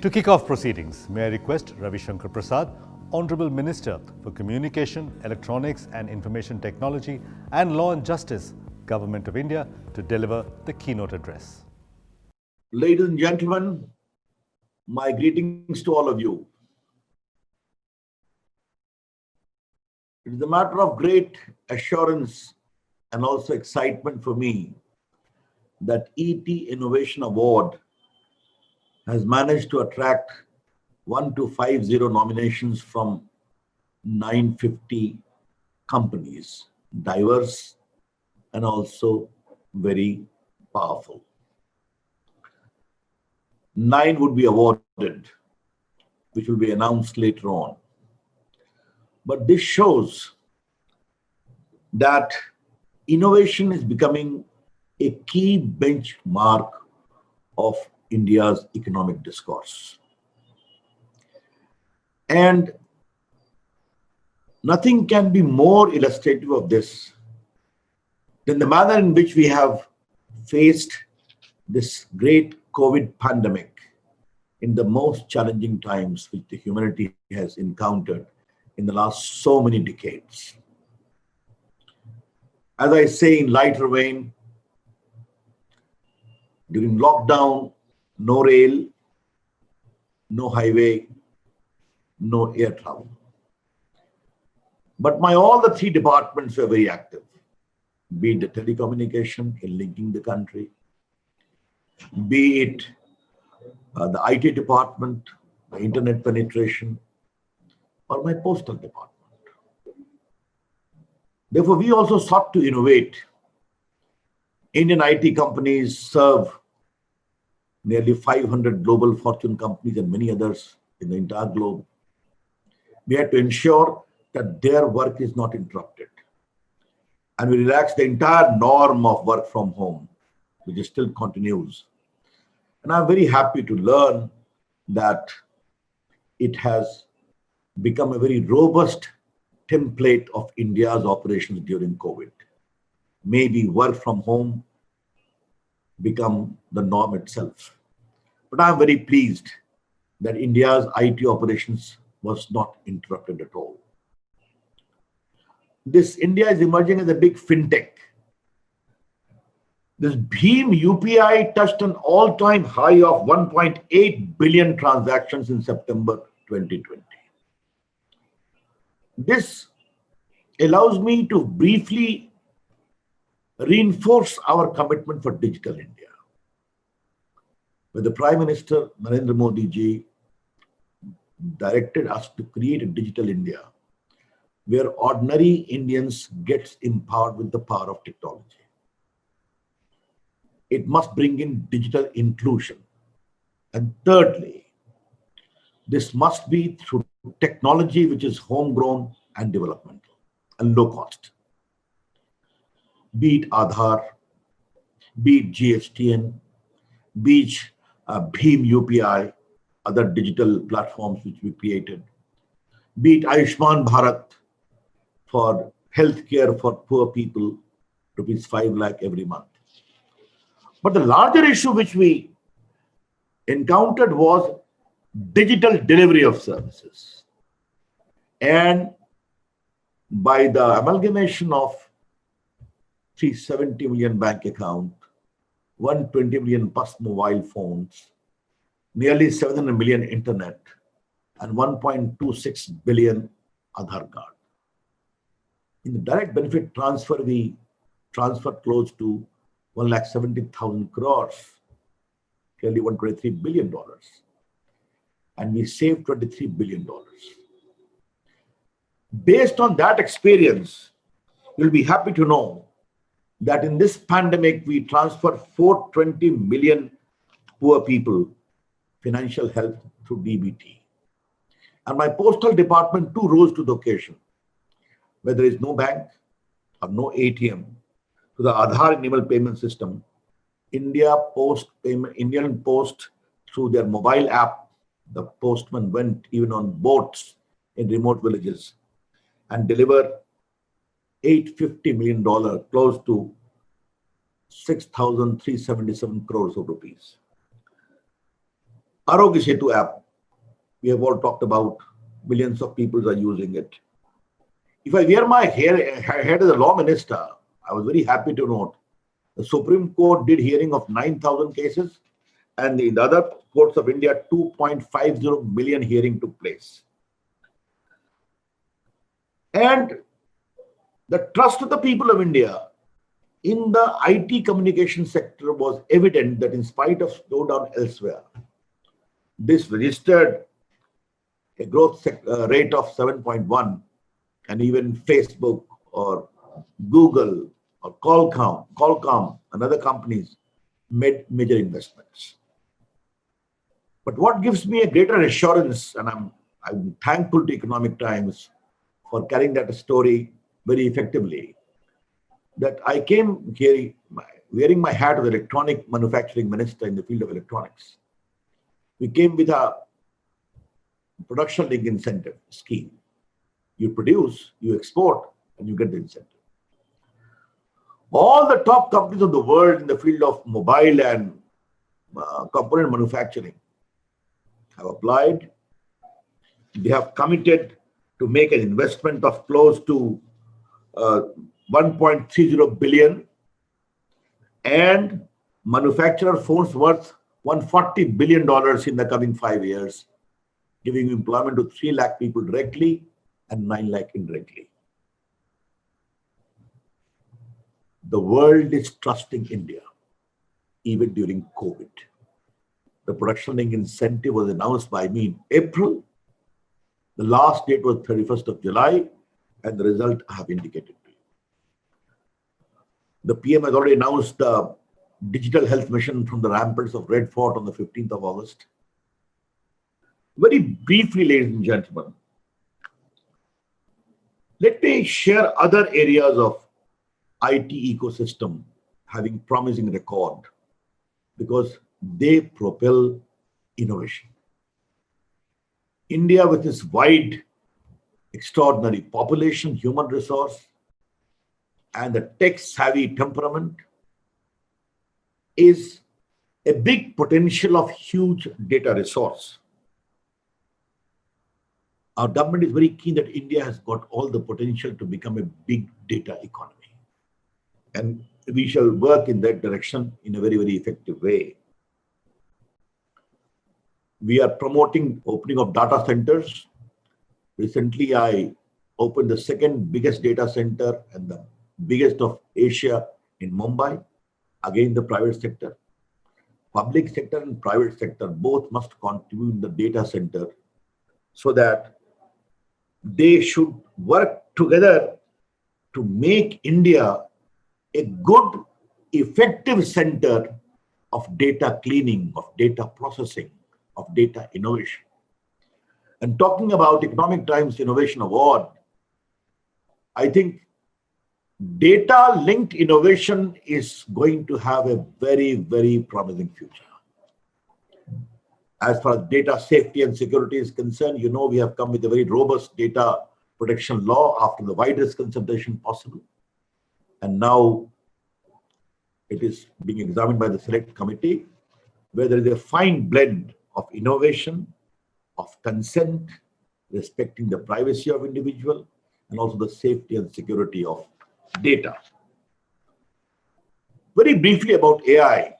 To kick off proceedings, may I request Ravi Shankar Prasad, Honorable Minister for Communication, Electronics and Information Technology and Law and Justice, Government of India, to deliver the keynote address. Ladies and gentlemen, my greetings to all of you. It is a matter of great assurance and also excitement for me that ET Innovation Award has managed to attract 1250 nominations from 950 companies, diverse and also very powerful. 9 would be awarded, which will be announced later on. But this shows that innovation is becoming a key benchmark of India's economic discourse. And nothing can be more illustrative of this than the manner in which we have faced this great COVID pandemic in the most challenging times which the humanity has encountered in the last so many decades. As I say in lighter vein, during lockdown, no rail, no highway, no air travel. But all the 3 departments were very active, be it the telecommunication in linking the country, be it the IT department, the internet penetration, or my postal department. Therefore, we also sought to innovate. Indian IT companies serve nearly 500 global fortune companies and many others in the entire globe. We had to ensure that their work is not interrupted. And we relaxed the entire norm of work from home, which still continues. And I'm very happy to learn that it has become a very robust template of India's operations during COVID. Maybe work from home become the norm itself. But I'm very pleased that India's IT operations was not interrupted at all. This India is emerging as a big fintech. This Bhim UPI touched an all-time high of 1.8 billion transactions in September 2020. This allows me to briefly reinforce our commitment for digital India. When the Prime Minister Narendra Modi ji directed us to create a digital India, where ordinary Indians gets empowered with the power of technology. It must bring in digital inclusion. And thirdly, this must be through technology which is homegrown and developmental and low cost. Be it Aadhaar, be it GSTN, be it Bhim UPI, other digital platforms which we created, be it Ayushman Bharat for healthcare for poor people, rupees 5 lakh every month. But the larger issue which we encountered was digital delivery of services. And by the amalgamation of 370 million bank account, 120 million plus mobile phones, nearly 700 million internet, and 1.26 billion Aadhaar card. In the direct benefit transfer, we transferred close to 1,70,000 crores, nearly $123 billion. And we saved $23 billion. Based on that experience, you'll be happy to know that in this pandemic, we transferred 420 million poor people financial help through DBT. And my postal department too rose to the occasion, where there is no bank or no ATM, to the Aadhaar-enabled payment system. Indian Post, through their mobile app, the postman went even on boats in remote villages and delivered $850 million, close to 6,377 crores of rupees. Arogya Setu app, we have all talked about, millions of people are using it. If I wear my head as a law minister, I was very happy to note the Supreme Court did hearing of 9,000 cases, and in the other courts of India, 2.50 million hearing took place. And the trust of the people of India in the IT communication sector was evident that in spite of slowdown elsewhere, this registered a growth rate of 7.1, and even Facebook or Google or Qualcomm and other companies made major investments. But what gives me a greater assurance, and I'm thankful to Economic Times for carrying that story very effectively, that I came here wearing my hat of electronic manufacturing minister in the field of electronics. We came with a production link incentive scheme. You produce, you export, and you get the incentive. All the top companies of the world in the field of mobile and component manufacturing have applied. They have committed to make an investment of close to 1.30 billion, and manufacturer phones worth $140 billion in the coming 5 years, giving employment to 3 lakh people directly and 9 lakh indirectly. The world is trusting India, even during COVID. The production link incentive was announced by me in April. The last date was 31st of July, and the result I have indicated to you. The PM has already announced the digital health mission from the ramparts of Red Fort on the 15th of August. Very briefly, ladies and gentlemen, let me share other areas of IT ecosystem having promising record, because they propel innovation. India, with its wide, extraordinary population, human resource, and the tech-savvy temperament, is a big potential of huge data resource. Our government is very keen that India has got all the potential to become a big data economy. And we shall work in that direction in a very, very effective way. We are promoting opening of data centers. Recently, I opened the second biggest data center and the biggest of Asia in Mumbai, again the private sector. Public sector and private sector both must contribute in the data center, so that they should work together to make India a good, effective center of data cleaning, of data processing, of data innovation. And talking about Economic Times Innovation Award, I think data-linked innovation is going to have a very, very promising future. As far as data safety and security is concerned, you know we have come with a very robust data protection law after the widest consultation possible. And now it is being examined by the select committee, where there is a fine blend of innovation, of consent, respecting the privacy of individual, and also the safety and security of data. Very briefly about AI,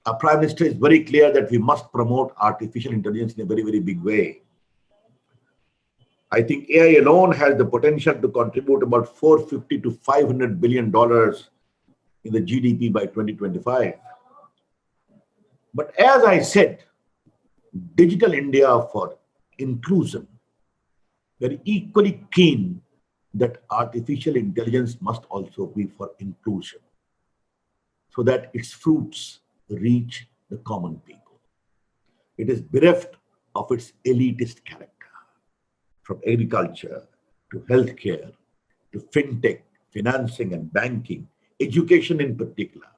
our Prime Minister is very clear that we must promote artificial intelligence in a very, very big way. I think AI alone has the potential to contribute about $450 to $500 billion in the GDP by 2025. But as I said, Digital India for inclusion, we're equally keen that artificial intelligence must also be for inclusion, so that its fruits reach the common people. It is bereft of its elitist character, from agriculture to healthcare to fintech, financing and banking, education in particular.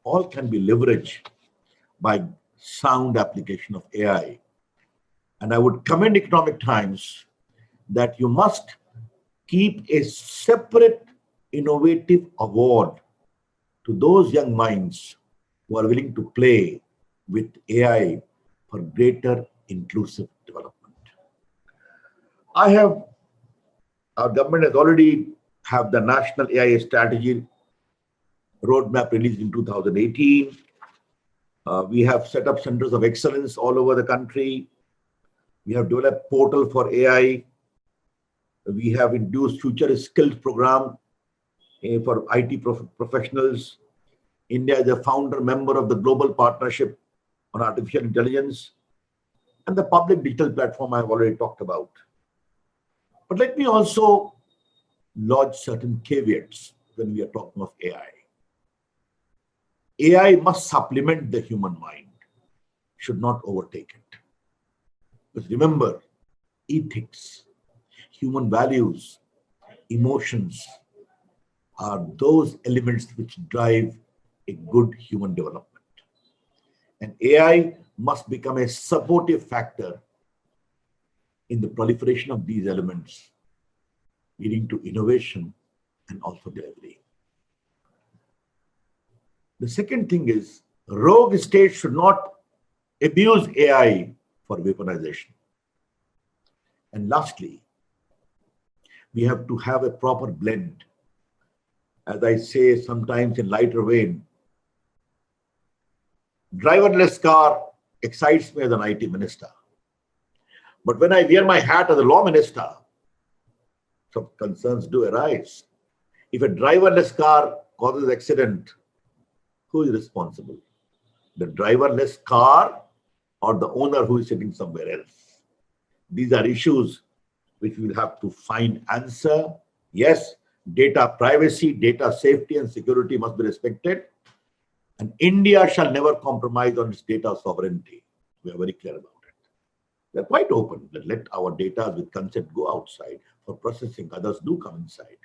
All can be leveraged by sound application of AI. And I would commend Economic Times that you must keep a separate innovative award to those young minds who are willing to play with AI for greater inclusive development. Our government has already have the National AI Strategy Roadmap released in 2018. We have set up centers of excellence all over the country. We have developed portal for AI. We have introduced future skills program for IT professionals. India is a founder member of the Global Partnership on Artificial Intelligence and the public digital platform I have already talked about. But let me also lodge certain caveats when we are talking of AI. AI must supplement the human mind, should not overtake it. Because remember, ethics, human values, emotions are those elements which drive a good human development. And AI must become a supportive factor in the proliferation of these elements, leading to innovation and also delivery. The second thing is, rogue states should not abuse AI for weaponization. And lastly, we have to have a proper blend. As I say sometimes in lighter vein, driverless car excites me as an IT minister. But when I wear my hat as a law minister, some concerns do arise. If a driverless car causes accident, who is responsible? The driverless car or the owner who is sitting somewhere else? These are issues which we will have to find answer. Yes, data privacy, data safety and security must be respected. And India shall never compromise on its data sovereignty. We are very clear about it. We are quite open. Let our data with consent go outside for processing. Others do come inside.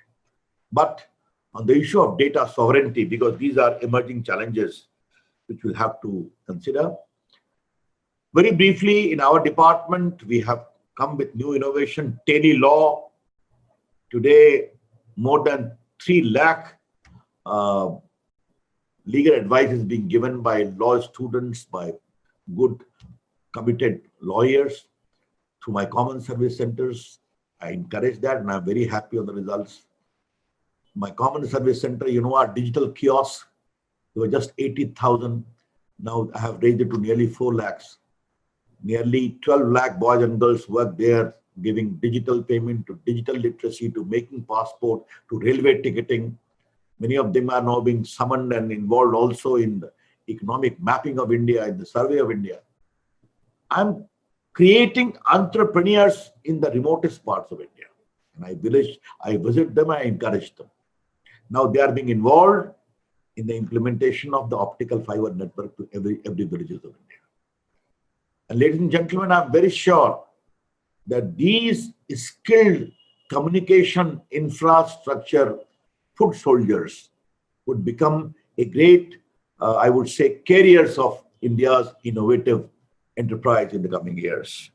But on the issue of data sovereignty, because these are emerging challenges which we'll have to consider. Very briefly, in our department, we have come with new innovation, tele-law. Today, more than 3 lakh legal advice is being given by law students, by good committed lawyers through my common service centers. I encourage that and I'm very happy on the results. My common service center, our digital kiosks, they were just 80,000. Now I have raised it to nearly 4 lakhs. Nearly 12 lakh boys and girls work there, giving digital payment to digital literacy, to making passport, to railway ticketing. Many of them are now being summoned and involved also in the economic mapping of India, in the survey of India. I'm creating entrepreneurs in the remotest parts of India. And I visit them, I encourage them. Now they are being involved in the implementation of the optical fiber network to every villages of India. And ladies and gentlemen, I'm very sure that these skilled communication infrastructure foot soldiers would become a great, I would say, carriers of India's innovative enterprise in the coming years.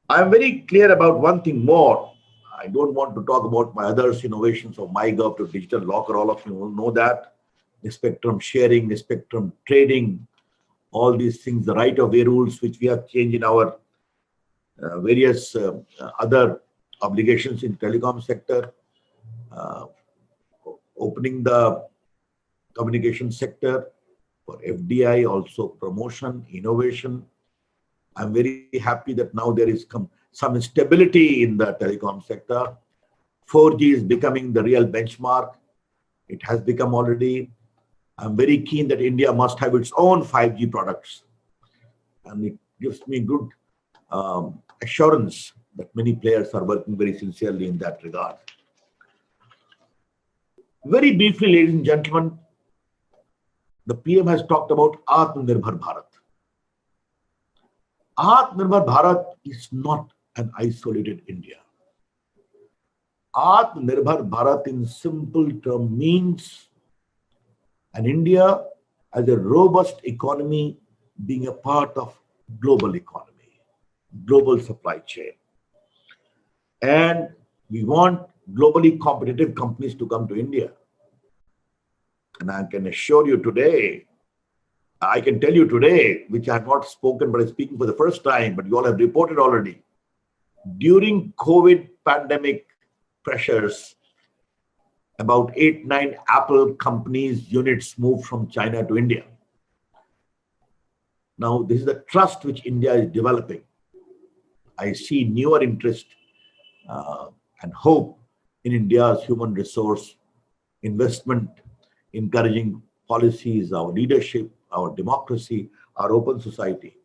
I'm very clear about one thing more. I don't want to talk about my other innovations of MyGov to digital locker. All of you will know that. The spectrum sharing, the spectrum trading, all these things, the right-of-way rules, which we have changed in our various other obligations in telecom sector, opening the communication sector for FDI, also promotion, innovation. I'm very happy that now there is some stability in the telecom sector. 4G is becoming the real benchmark. It has become already. I'm very keen that India must have its own 5G products. And it gives me good assurance that many players are working very sincerely in that regard. Very briefly, ladies and gentlemen, the PM has talked about Atmanirbhar Bharat. Atmanirbhar Bharat is not an isolated India. Atmanirbhar Bharat in simple term means an India as a robust economy being a part of global economy, global supply chain. And we want globally competitive companies to come to India. And I can assure you today I can tell you today, which I have not spoken, but I'm speaking for the first time, but you all have reported already. During COVID pandemic pressures, about 8-9 Apple companies units moved from China to India. Now, this is the trust which India is developing. I see newer interest and hope in India's human resource investment, encouraging policies, our leadership, our democracy, our open society.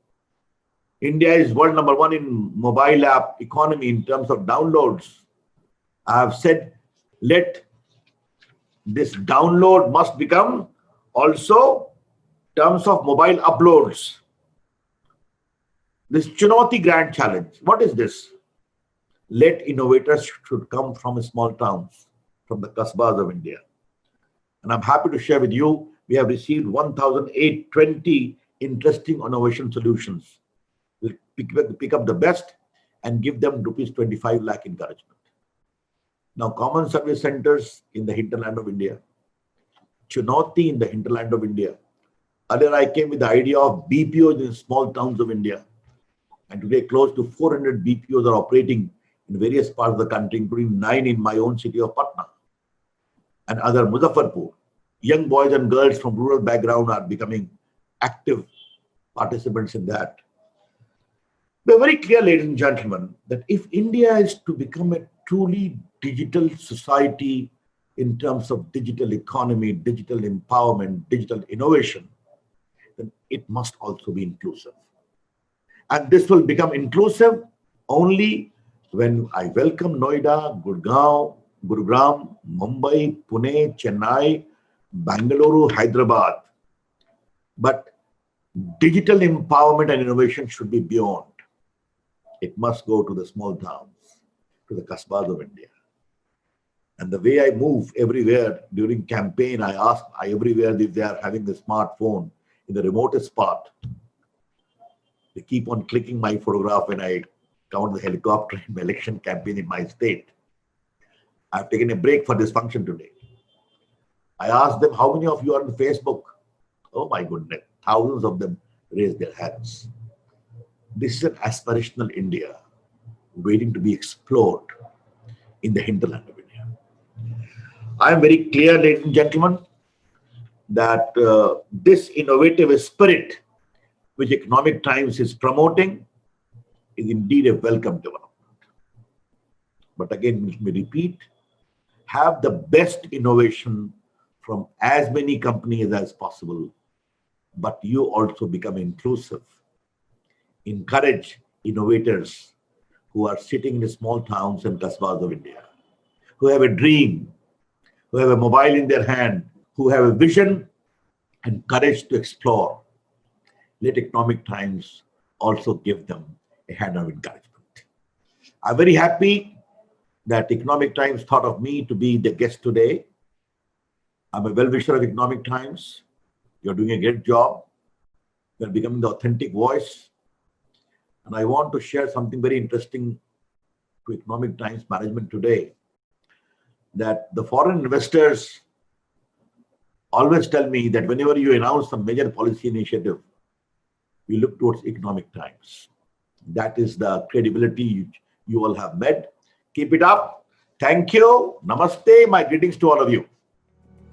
India is world number one in mobile app economy in terms of downloads. I have said, let this download must become also terms of mobile uploads. This Chunauti Grand Challenge, what is this? Let innovators should come from small towns, from the kasbas of India. And I'm happy to share with you, we have received 1,820 interesting innovation solutions. We'll pick up the best and give them rupees 25 lakh encouragement. Now, common service centers in the hinterland of India, Chunauti in the hinterland of India. Earlier, I came with the idea of BPOs in small towns of India. And today, close to 400 BPOs are operating in various parts of the country, including 9 in my own city of Patna and other Muzaffarpur. Young boys and girls from rural background are becoming active participants in that. We're very clear, ladies and gentlemen, that if India is to become a truly digital society in terms of digital economy, digital empowerment, digital innovation, then it must also be inclusive. And this will become inclusive only when I welcome Noida, Gurgaon, Gurugram, Mumbai, Pune, Chennai, Bangalore, Hyderabad. But digital empowerment and innovation should be beyond. It must go to the small towns, to the kasbas of India. And the way I move everywhere during campaign, I ask everywhere if they are having the smartphone in the remotest part. They keep on clicking my photograph when I count the helicopter in my election campaign in my state. I've taken a break for this function today. I asked them, how many of you are on Facebook? Oh my goodness, thousands of them raised their hands. This is an aspirational India waiting to be explored in the hinterland of India. I am very clear, ladies and gentlemen, that this innovative spirit which Economic Times is promoting is indeed a welcome development. But again, let me repeat, have the best innovation from as many companies as possible, but you also become inclusive. Encourage innovators who are sitting in small towns and kasbas of India, who have a dream, who have a mobile in their hand, who have a vision and courage to explore. Let Economic Times also give them a hand of encouragement. I'm very happy that Economic Times thought of me to be the guest today. I'm a well-wisher of Economic Times. You're doing a great job. You're becoming the authentic voice. And I want to share something very interesting to Economic Times management today, that the foreign investors always tell me that whenever you announce some major policy initiative, we look towards Economic Times. That is the credibility you all have met. Keep it up. Thank you. Namaste. My greetings to all of you.